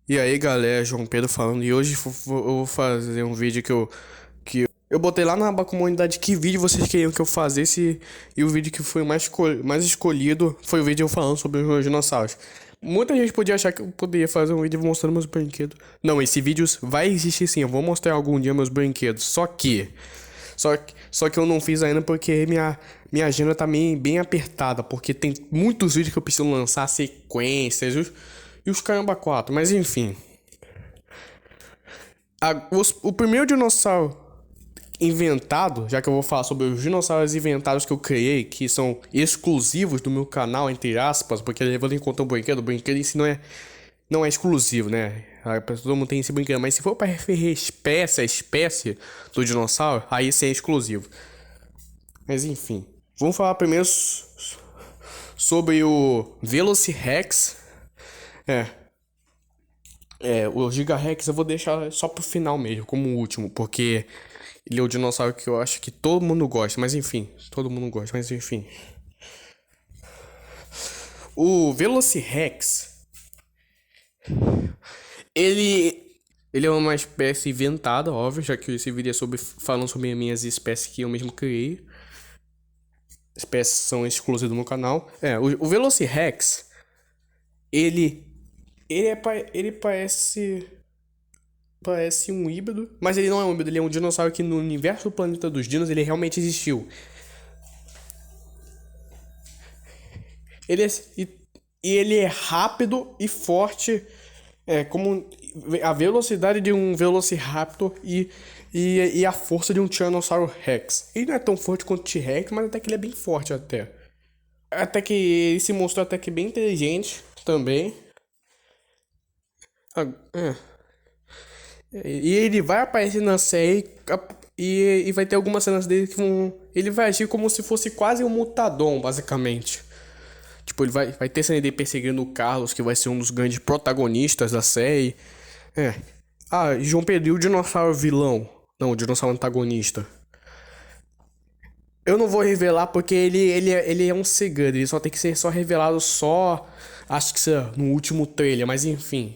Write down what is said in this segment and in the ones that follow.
E aí galera, João Pedro falando, e hoje eu vou fazer um vídeo que eu botei lá na aba comunidade que vídeo vocês queriam que eu fizesse, e o vídeo que foi mais escolhido foi o vídeo eu falando sobre os meus dinossauros. Muita gente podia achar que eu poderia fazer um vídeo mostrando meus brinquedos. Não, esse vídeo vai existir sim, eu vou mostrar algum dia meus brinquedos, só que eu não fiz ainda porque minha agenda tá bem apertada, porque tem muitos vídeos que eu preciso lançar, sequências, e os caramba 4, mas enfim. O primeiro dinossauro inventado, já que eu vou falar sobre os dinossauros inventados que eu criei, que são exclusivos do meu canal, entre aspas, porque levando em conta o brinquedo em si não é exclusivo, né? Todo mundo tem esse brinquedo, mas se for para referir espécie a espécie do dinossauro, aí sim é exclusivo. Mas enfim, vamos falar primeiro sobre o Velocirex. É, o Gigarex eu vou deixar só pro final mesmo, como o último, porque ele é o dinossauro que eu acho que todo mundo gosta, mas enfim, todo mundo gosta, mas enfim. O Velocirex, ele ele é uma espécie inventada, óbvio, já que esse vídeo é sobre falando sobre as minhas espécies que eu mesmo criei. Espécies são exclusivas do meu canal. O Velocirex, ele ele parece um híbrido, mas ele não é um híbrido, ele é um dinossauro que no universo do planeta dos dinos ele realmente existiu. Ele é, e, e ele é rápido e forte, como a velocidade de um Velociraptor e a força de um Tiranossauro Rex. Ele não é tão forte quanto o T-Rex, mas até que ele é bem forte até. Até que ele se mostrou até que bem inteligente também. Ah, é. E ele vai aparecer na série e vai ter algumas cenas dele que vão. Ele vai agir como se fosse quase um mutadão, basicamente. Tipo, ele vai ter cena dele perseguindo o Carlos, que vai ser um dos grandes protagonistas da série. É. Ah, e João Pedro, e o dinossauro vilão? Não, o dinossauro antagonista. Eu não vou revelar porque ele é um segredo. Ele só tem que ser só revelado só. Acho que no último trailer, mas enfim.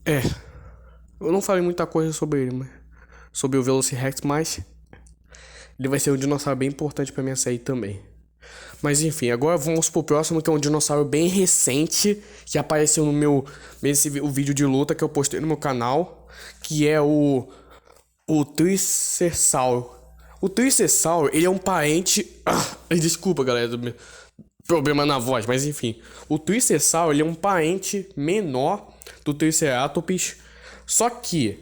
É. Eu não falei muita coisa sobre ele, sobre o Velociraptor, mas ele vai ser um dinossauro bem importante pra minha série também. Mas enfim, agora vamos pro próximo, que é um dinossauro bem recente, que apareceu o vídeo de luta que eu postei no meu canal, que é o Triceratops. O Triceratops, ele é um parente. Desculpa, galera, do meu problema na voz, mas enfim. O Triceratops, ele é um parente menor do Triceratops, só que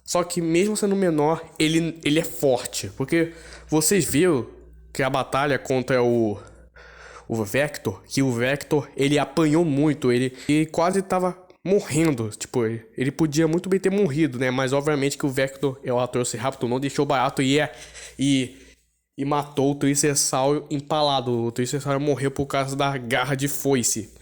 só que mesmo sendo menor, ele é forte. Porque vocês viram que a batalha contra o Vector, que o Vector ele apanhou muito, ele quase tava morrendo. Tipo, ele podia muito bem ter morrido, né? Mas obviamente que o Vector, o Atrociraptor, não deixou barato e, e matou o Triceratops empalado. O Triceratops morreu por causa da garra de foice.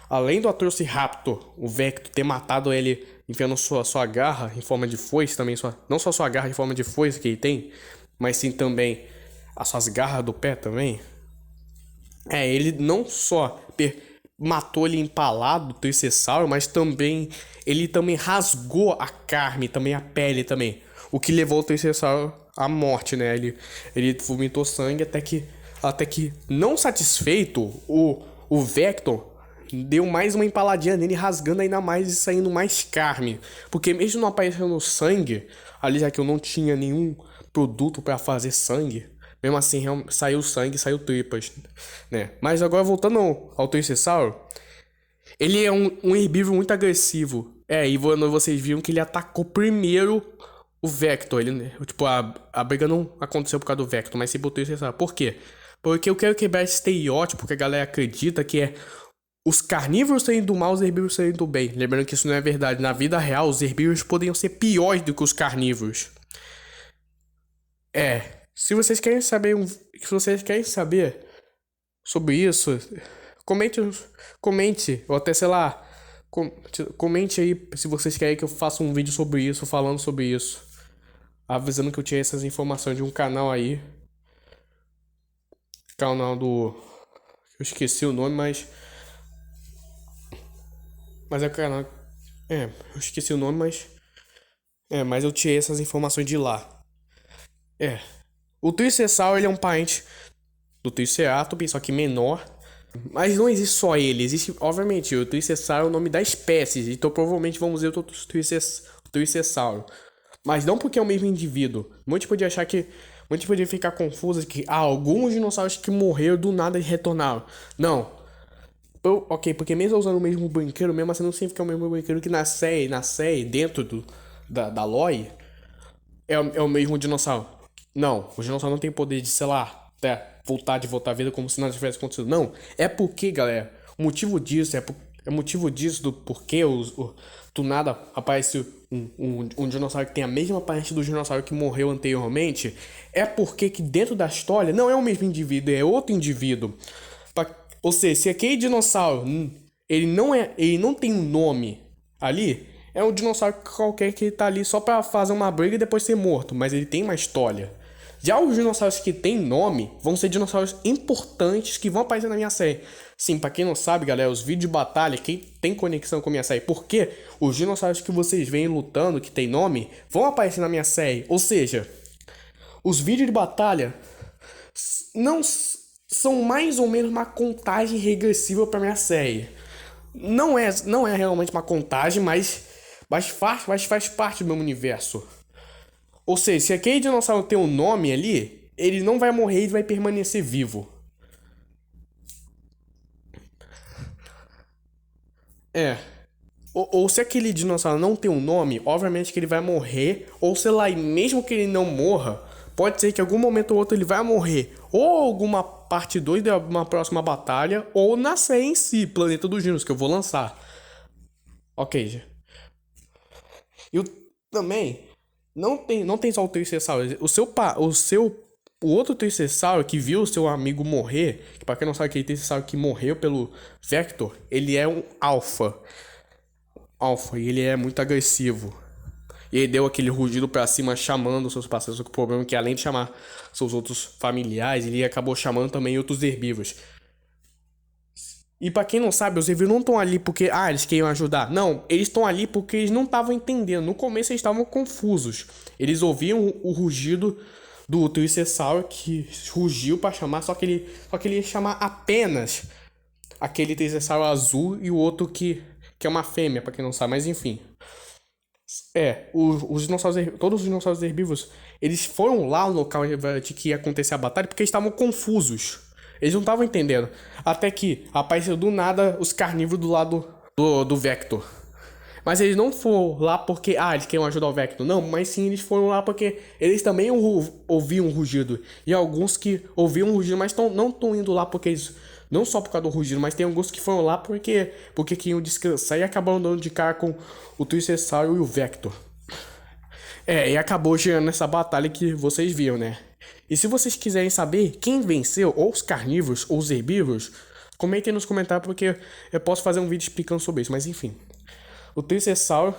Além do Atrociraptor, o Vector ter matado ele enfiando sua garra em forma de foice, também não só sua garra em forma de foice que ele tem, mas sim também as suas garras do pé também. Ele não só matou ele empalado, o Triceratops, mas também ele também rasgou a carne, também a pele também. O que levou o Triceratops à morte, né? Ele vomitou sangue até que não satisfeito, o Vector deu mais uma empaladinha nele, rasgando ainda mais e saindo mais carne. Porque mesmo não aparecendo sangue, ali já que eu não tinha nenhum produto para fazer sangue, mesmo assim saiu sangue, saiu tripas, né? Mas agora voltando ao Triceratops, ele é um herbívoro muito agressivo. E vocês viram que ele atacou primeiro o Vector. Tipo, a briga não aconteceu por causa do Vector, mas sim pro Triceratops. Por quê? Porque eu quero quebrar esse estereótipo que a galera acredita que é os carnívoros saindo do mal, os herbívoros saindo do bem. Lembrando que isso não é verdade. Na vida real, os herbívoros poderiam ser piores do que os carnívoros. Se vocês querem saber, se vocês querem saber sobre isso, comente, comente, ou até sei lá, comente aí se vocês querem que eu faça um vídeo sobre isso, falando sobre isso, avisando que eu tirei essas informações de um canal aí, canal do, eu esqueci o nome, Mas é, cara, eu esqueci o nome, mas. Mas eu tirei essas informações de lá. É. O Triceratops, ele é um parente do Triceratops, só que menor. Mas não existe só ele, existe, obviamente, o Triceratops é o nome da espécie, então provavelmente vamos ver outros Triceratops. Mas não porque é o mesmo indivíduo. Muitos podiam achar que. Muitos podiam ficar confusos que alguns dinossauros que morreram do nada e retornaram. Não. Ok, porque mesmo usando o mesmo brinquedo, mesmo assim não significa o mesmo brinquedo que na série dentro da lore, é o mesmo dinossauro. Não, o dinossauro não tem poder de, sei lá, voltar à vida como se nada tivesse acontecido. Não, é porque, galera, o motivo disso é motivo disso do porquê do nada aparece um dinossauro que tem a mesma aparência do dinossauro que morreu anteriormente. É porque que dentro da história não é o mesmo indivíduo, é outro indivíduo. Ou seja, se aquele dinossauro ele não tem um nome ali, é um dinossauro qualquer que tá ali só pra fazer uma briga e depois ser morto, mas ele tem uma história. Já os dinossauros que têm nome vão ser dinossauros importantes que vão aparecer na minha série. Sim, pra quem não sabe, galera, os vídeos de batalha, quem tem conexão com a minha série, porque os dinossauros que vocês veem lutando, que tem nome, vão aparecer na minha série. Ou seja, os vídeos de batalha não são mais ou menos uma contagem regressiva pra minha série. Não é realmente uma contagem, mas faz parte do meu universo. Ou seja, se aquele dinossauro tem um nome ali, ele não vai morrer e vai permanecer vivo. É. Ou se aquele dinossauro não tem um nome, obviamente que ele vai morrer. Ou sei lá, e mesmo que ele não morra, pode ser que em algum momento ou outro ele vai morrer. Ou alguma parte 2 de uma próxima batalha, ou na série em si, Planeta dos Dinossauros, que eu vou lançar. Ok. E também, não tem só o Triceratops. O outro Triceratops que viu o seu amigo morrer, que pra quem não sabe, aquele Triceratops que morreu pelo Vector, ele é um alfa. E ele é muito agressivo. E ele deu aquele rugido pra cima chamando seus parceiros. Só que o problema é que além de chamar seus outros familiares, ele acabou chamando também outros herbívoros. E pra quem não sabe, os herbívoros não estão ali porque, eles queriam ajudar. Não, eles estão ali porque eles não estavam entendendo. No começo eles estavam confusos. Eles ouviam o rugido do Triceratops que rugiu pra chamar, só que ele ia chamar apenas aquele Triceratops azul e o outro que é uma fêmea, pra quem não sabe, mas enfim. Os dinossauros, todos os dinossauros herbívoros, eles foram lá no local de que ia acontecer a batalha porque eles estavam confusos. Eles não estavam entendendo. Até que apareceu do nada os carnívoros do lado do Vector. Mas eles não foram lá porque, eles queriam ajudar o Vector. Não, mas sim, eles foram lá porque eles também ouviam um rugido. E alguns que ouviam um rugido, mas não estão indo lá porque eles... Não só por causa do rugido, mas tem alguns que foram lá porque queriam descansar e acabaram dando de cara com o Triceratops e o Vector. E acabou gerando essa batalha que vocês viram, né? E se vocês quiserem saber quem venceu, ou os carnívoros ou os herbívoros, comentem nos comentários porque eu posso fazer um vídeo explicando sobre isso. Mas enfim, o Triceratops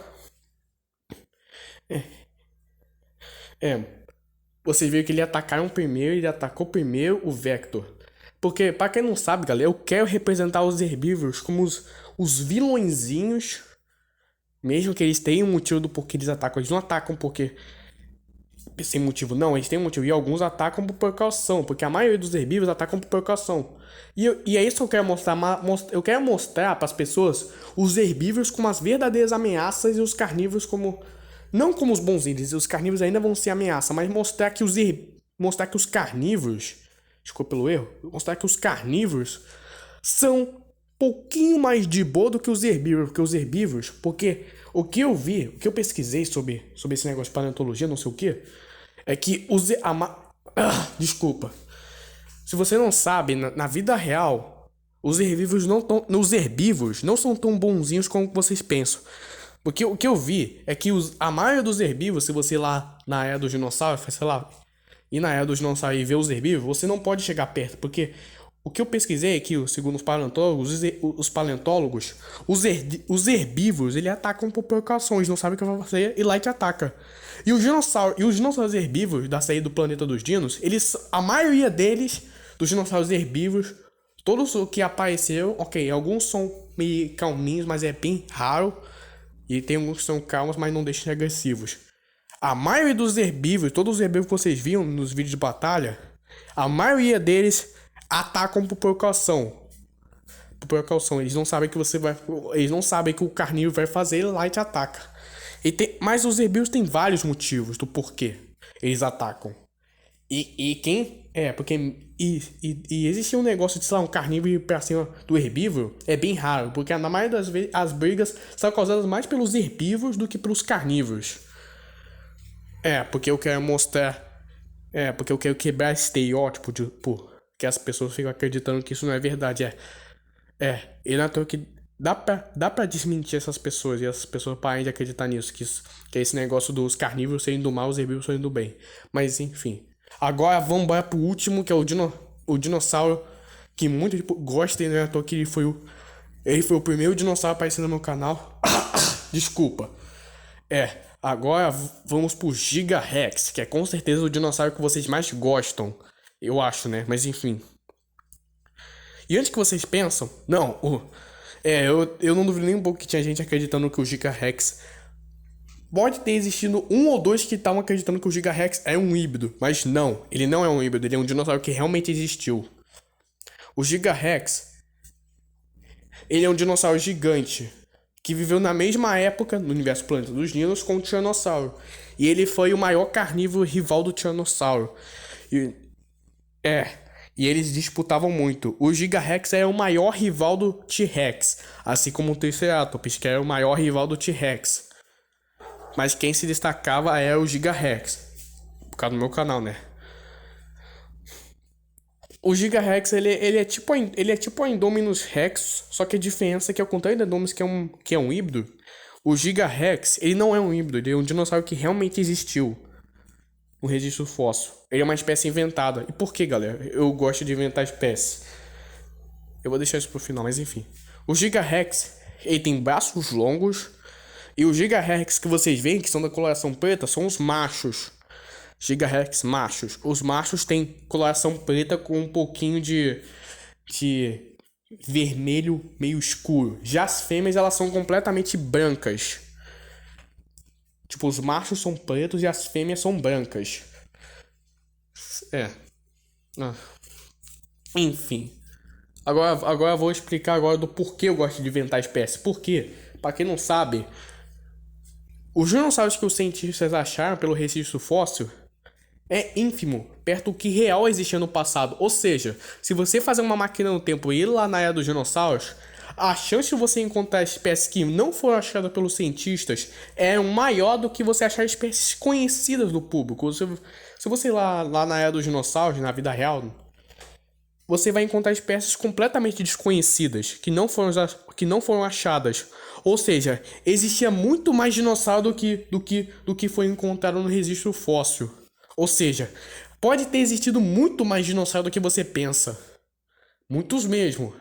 vocês viram que ele atacaram primeiro, ele atacou primeiro o Vector. Porque, pra quem não sabe, galera, eu quero representar os herbívoros como os vilõezinhos. Mesmo que eles tenham um motivo do porquê eles atacam. Eles não atacam porque... sem motivo, não. Eles têm um motivo. E alguns atacam por precaução. Porque a maioria dos herbívoros atacam por precaução. E é isso que eu quero mostrar. Eu quero mostrar pras pessoas os herbívoros como as verdadeiras ameaças e os carnívoros como... Não como os bonzinhos. Os carnívoros ainda vão ser ameaça. Mas mostrar que os carnívoros... Desculpa pelo erro. Mostrar que os carnívoros são um pouquinho mais de boa do que os herbívoros. Porque o que eu vi, o que eu pesquisei sobre esse negócio de paleontologia, não sei o que, é que desculpa. Se você não sabe, na vida real, os herbívoros não são tão bonzinhos como vocês pensam. Porque o que eu vi é que a maioria dos herbívoros, se você ir lá na era dos dinossauros, sei lá, e na era dos dinossauros e ver os herbívoros, você não pode chegar perto, porque o que eu pesquisei é que, segundo os paleontólogos, os herbívoros, ele atacam por precauções, não sabem o que vai fazer e lá te ataca. E os dinossauros herbívoros da série do Planeta dos Dinos, a maioria deles, dos dinossauros herbívoros, todos os que apareceram, ok, alguns são meio calminhos, mas é bem raro. E tem alguns que são calmos, mas não deixam de agressivos. A maioria dos herbívoros, todos os herbívoros que vocês viram nos vídeos de batalha, a maioria deles atacam por precaução. Por precaução, eles não sabem que você vai. Eles não sabem que o carnívoro vai fazer, ele lá e te ataca. Mas os herbívoros têm vários motivos do porquê eles atacam. E quem. Porque. E existe um negócio de, sei lá, um carnívoro ir pra cima do herbívoro é bem raro, porque na maioria das vezes as brigas são causadas mais pelos herbívoros do que pelos carnívoros. Porque eu quero mostrar. Porque eu quero quebrar estereótipo de. Que as pessoas ficam acreditando que isso não é verdade. E na toa que dá pra desmentir essas pessoas e as pessoas pararem de acreditar nisso. Que é esse negócio dos carnívoros serem do mal, os herbívoros serem do bem. Mas enfim. Agora vamos embora pro último, que é o dinossauro que muito gosta, e não é à toa que ele foi o primeiro dinossauro a aparecer no meu canal. Desculpa. Agora vamos pro Giga Rex, que é com certeza o dinossauro que vocês mais gostam. Eu acho, né? Mas enfim. E antes que vocês pensam, não, eu não duvido nem um pouco que tinha gente acreditando que o Giga Rex pode ter existido um ou dois que estavam acreditando que o Giga Rex é um híbrido, mas não, ele não é um híbrido, ele é um dinossauro que realmente existiu. O Giga Rex, ele é um dinossauro gigante que viveu na mesma época no universo Planeta dos Dinos com o Tiranossauro. E ele foi o maior carnívoro rival do Tiranossauro. E eles disputavam muito. O Giga Rex era o maior rival do T-Rex, assim como o Triceratops, que era o maior rival do T-Rex. Mas quem se destacava era o Giga Rex, por causa do meu canal, né? O Giga Rex, ele é tipo a Indominus Rex, só que a diferença é que ao contrário da Indominus, que é um híbrido, o Giga Rex, ele não é um híbrido, ele é um dinossauro que realmente existiu no registro fóssil. Ele é uma espécie inventada. E por que, galera? Eu gosto de inventar espécies. Eu vou deixar isso pro final, mas enfim. O Giga Rex, ele tem braços longos. E os Giga Rex que vocês veem, que são da coloração preta, são os machos. Giga Rex machos. Os machos têm coloração preta com um pouquinho de vermelho meio escuro. Já as fêmeas, elas são completamente brancas. Tipo, os machos são pretos e as fêmeas são brancas. Enfim. Agora eu vou explicar agora do porquê eu gosto de inventar espécie. Por quê? Pra quem não sabe, os dinossauros que os cientistas acharam pelo registro fóssil é ínfimo, perto do que real existia no passado. Ou seja, se você fazer uma máquina no tempo e ir lá na era dos dinossauros, a chance de você encontrar espécies que não foram achadas pelos cientistas é maior do que você achar espécies conhecidas do público. Se você ir lá na era dos dinossauros, na vida real, você vai encontrar espécies completamente desconhecidas, que não foram achadas. Ou seja, existia muito mais dinossauro do que foi encontrado no registro fóssil. Ou seja, pode ter existido muito mais dinossauro do que você pensa. Muitos mesmo.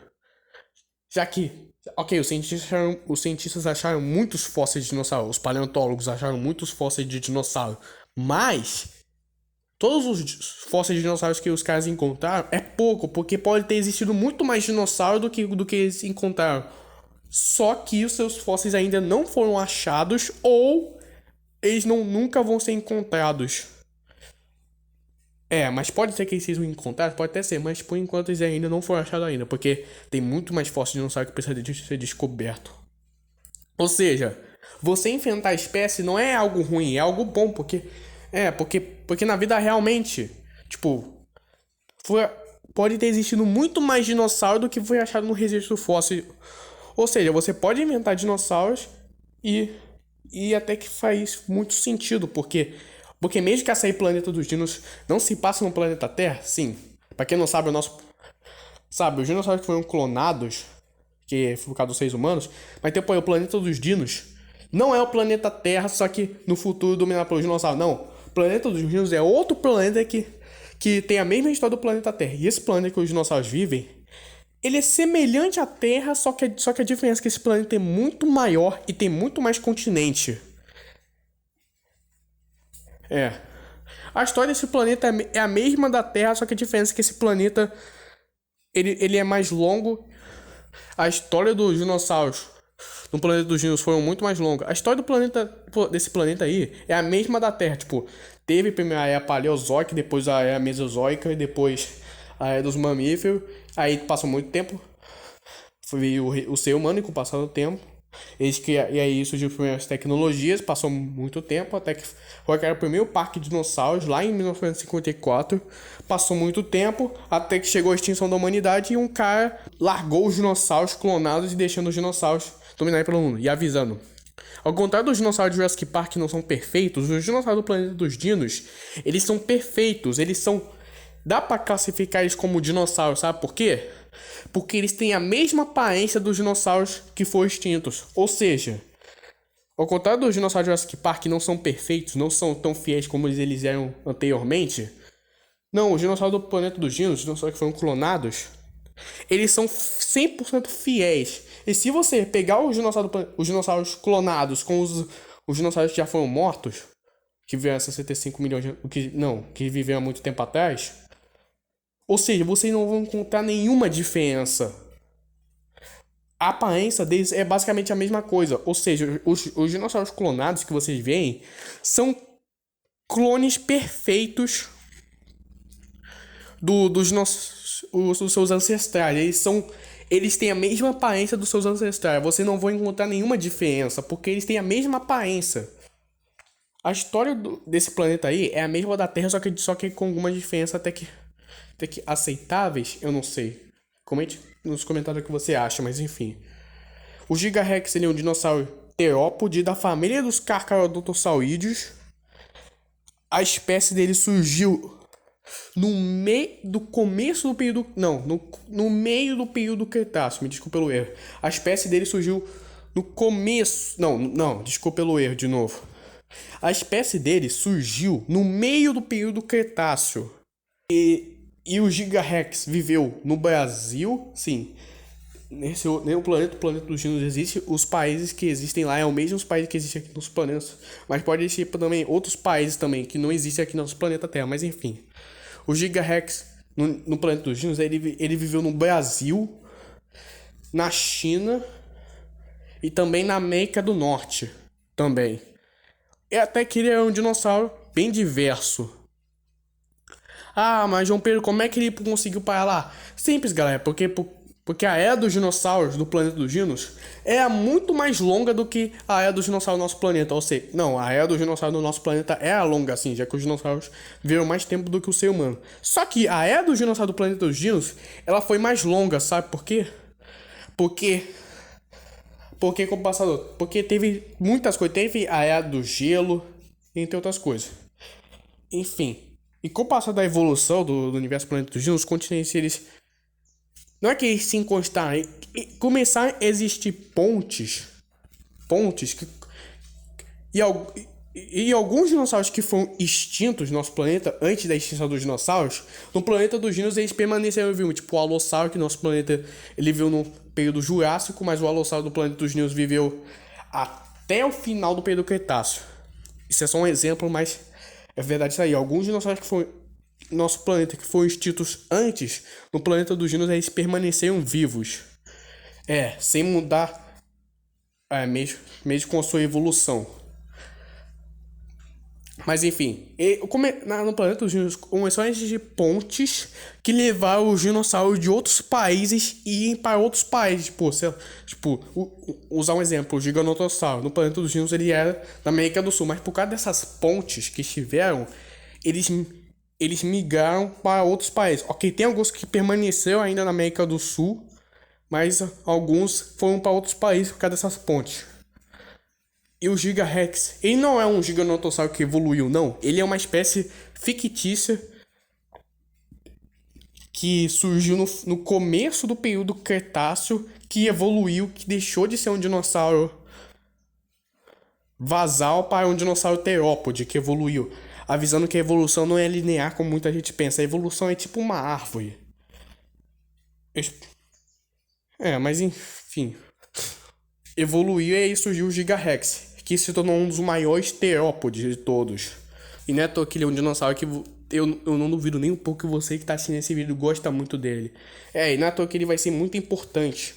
Já que, os cientistas acharam muitos fósseis de dinossauro, os paleontólogos acharam muitos fósseis de dinossauro, mas todos os fósseis de dinossauros que os caras encontraram é pouco, porque pode ter existido muito mais dinossauro do que eles encontraram. Só que os seus fósseis ainda não foram achados ou eles nunca vão ser encontrados. Mas pode ser que eles sejam encontrados, pode até ser, mas por enquanto eles ainda não foram achados ainda, porque tem muito mais fósseis de dinossauro que precisa de ser descoberto. Ou seja, você inventar espécie não é algo ruim, é algo bom, porque na vida realmente, tipo, pode ter existido muito mais dinossauro do que foi achado no registro fóssil. Ou seja, você pode inventar dinossauros e até que faz muito sentido, porque mesmo que essa aí Planeta dos Dinos não se passa no planeta Terra, sim. Pra quem não sabe, os dinossauros que foram clonados, que foi por causa dos seres humanos, mas tem o Planeta dos Dinos. Não é o planeta Terra, só que no futuro dominado pelos dinossauros. Não. O Planeta dos Dinos é outro planeta que tem a mesma história do planeta Terra. E esse planeta que os dinossauros vivem, ele é semelhante à Terra, só que a diferença é que esse planeta é muito maior e tem muito mais continente. A história desse planeta é a mesma da Terra, só que a diferença é que esse planeta ele é mais longo A história dos dinossauros no planeta dos dinossauros foram muito mais longa. A história do planeta, desse planeta aí é a mesma da Terra. Tipo, teve primeiro a era paleozoica, depois a era mesozoica e depois a era dos mamíferos. Aí passou muito tempo. Foi o ser humano e com o passar do tempo. E aí surgiu as primeiras tecnologias, passou muito tempo, até que foi criado o primeiro parque de dinossauros, lá em 1954. Passou muito tempo, até que chegou a extinção da humanidade e um cara largou os dinossauros clonados e deixando os dinossauros dominarem pelo mundo. E avisando, ao contrário dos dinossauros de Jurassic Park que não são perfeitos, os dinossauros do planeta dos dinos, eles são perfeitos, eles são... Dá pra classificar eles como dinossauros, sabe por quê? Porque eles têm a mesma aparência dos dinossauros que foram extintos. Ou seja, ao contrário dos dinossauros de Jurassic Park que não são perfeitos, não são tão fiéis como eles eram anteriormente. Não, os dinossauros do planeta dos dinos, os dinossauros que foram clonados, eles são 100% fiéis. E se você pegar os dinossauros clonados com os dinossauros que já foram mortos, que viveram há 65 milhões de... que viveram há muito tempo atrás... Ou seja, vocês não vão encontrar nenhuma diferença. A aparência deles é basicamente a mesma coisa. Ou seja, os dinossauros clonados que vocês veem são clones perfeitos dos seus ancestrais. Eles têm a mesma aparência dos seus ancestrais. Você não vai encontrar nenhuma diferença, porque eles têm a mesma aparência. A história desse planeta aí é a mesma da Terra, só que com alguma diferença até que aceitáveis, eu não sei. Comente nos comentários o que você acha, mas enfim. O Gigarex, ele é um dinossauro terópode da família dos Carcharodontossaurídeos. A espécie dele surgiu no meio do começo do período... Não, no meio do período Cretáceo, me desculpe pelo erro. A espécie dele surgiu no começo... Não, desculpe pelo erro de novo. A espécie dele surgiu no meio do período Cretáceo. E o Gigarex viveu no Brasil, sim. O planeta dos dinos existe. Os países que existem lá é o mesmo país que existe aqui nos planetas. Mas pode existir também outros países também que não existem aqui no nosso planeta Terra. Mas enfim. O Gigarex no planeta dos dinos, ele viveu no Brasil, na China e também na América do Norte. Também. E até que ele é um dinossauro bem diverso. Ah, mas João Pedro, como é que ele conseguiu parar lá? Simples, galera, porque a era dos dinossauros do planeta dos dinos é muito mais longa do que a era dos dinossauros do nosso planeta. Ou seja, não, a era dos dinossauros do nosso planeta é longa, assim, já que os dinossauros viveram mais tempo do que o ser humano. Só que a era dos dinossauros do planeta dos dinos, ela foi mais longa, sabe por quê? Porque com o passado, porque teve muitas coisas, teve a era do gelo, entre outras coisas. Enfim. E com o passar da evolução do universo planeta dos dinos, os continentes, eles... Não é que eles se encostaram, começaram a existir pontes que... E alguns dinossauros que foram extintos no nosso planeta, antes da extinção dos dinossauros, no planeta dos dinos eles permaneceram vivos. Tipo o Alossauro, que no nosso planeta ele viveu no período Jurássico, mas o Alossauro do planeta dos dinos viveu até o final do período Cretáceo. Isso é só um exemplo, mas... É verdade isso aí. Alguns dinossauros que foram no nosso planeta que foram extintos antes, no planeta dos dinos, eles permaneceram vivos. Sem mudar, mesmo com a sua evolução. Mas enfim, no planeta dos dinos começaram a existir pontes que levaram os dinossauros de outros países e ir para outros países. Usar um exemplo, o Gigantossauro. No planeta dos dinos ele era da América do Sul, mas por causa dessas pontes que estiveram, eles migraram para outros países. Ok, tem alguns que permaneceram ainda na América do Sul, mas alguns foram para outros países por causa dessas pontes. E o Gigarex, ele não é um gigantossauro que evoluiu, não. Ele é uma espécie fictícia que surgiu no começo do período Cretáceo, que evoluiu, que deixou de ser um dinossauro basal para um dinossauro terópode, que evoluiu. Avisando que a evolução não é linear como muita gente pensa. A evolução é tipo uma árvore. Mas enfim... Evoluiu e aí surgiu o Gigarex, que se tornou um dos maiores terópodes de todos. E não é à toa que ele é um dinossauro que eu não duvido nem um pouco que você que está assistindo esse vídeo gosta muito dele. E não é à toa que ele vai ser muito importante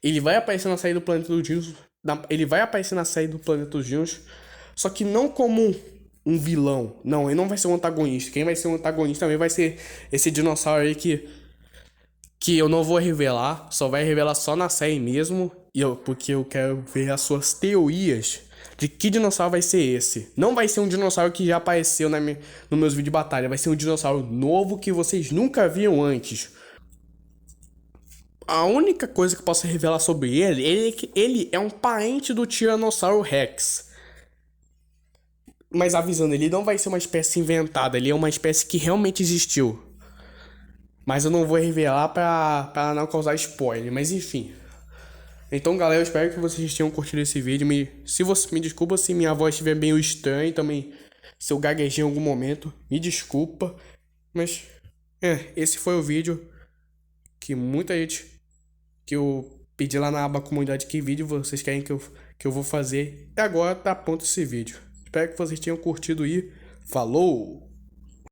Ele vai aparecer na saída do Planeta dos Dinoss. Ele vai aparecer na saída do Planeta dos Dinoss. Só que não como um vilão. Não, ele não vai ser um antagonista. Quem vai ser um antagonista também vai ser esse dinossauro aí que eu não vou revelar. Só vai revelar só na série mesmo. Porque eu quero ver as suas teorias de que dinossauro vai ser esse. Não vai ser um dinossauro que já apareceu nos meus vídeos de batalha. Vai ser um dinossauro novo que vocês nunca viram antes. A única coisa que eu posso revelar sobre ele é um parente do Tiranossauro Rex. Mas avisando, ele não vai ser uma espécie inventada, ele é uma espécie que realmente existiu. Mas eu não vou revelar pra não causar spoiler, mas enfim. Então, galera, eu espero que vocês tenham curtido esse vídeo. Me desculpa se minha voz estiver meio estranha também, se eu gaguejei em algum momento, me desculpa. Mas, esse foi o vídeo que muita gente, que eu pedi lá na aba comunidade que vídeo vocês querem que eu vou fazer. E agora tá pronto esse vídeo. Espero que vocês tenham curtido e falou!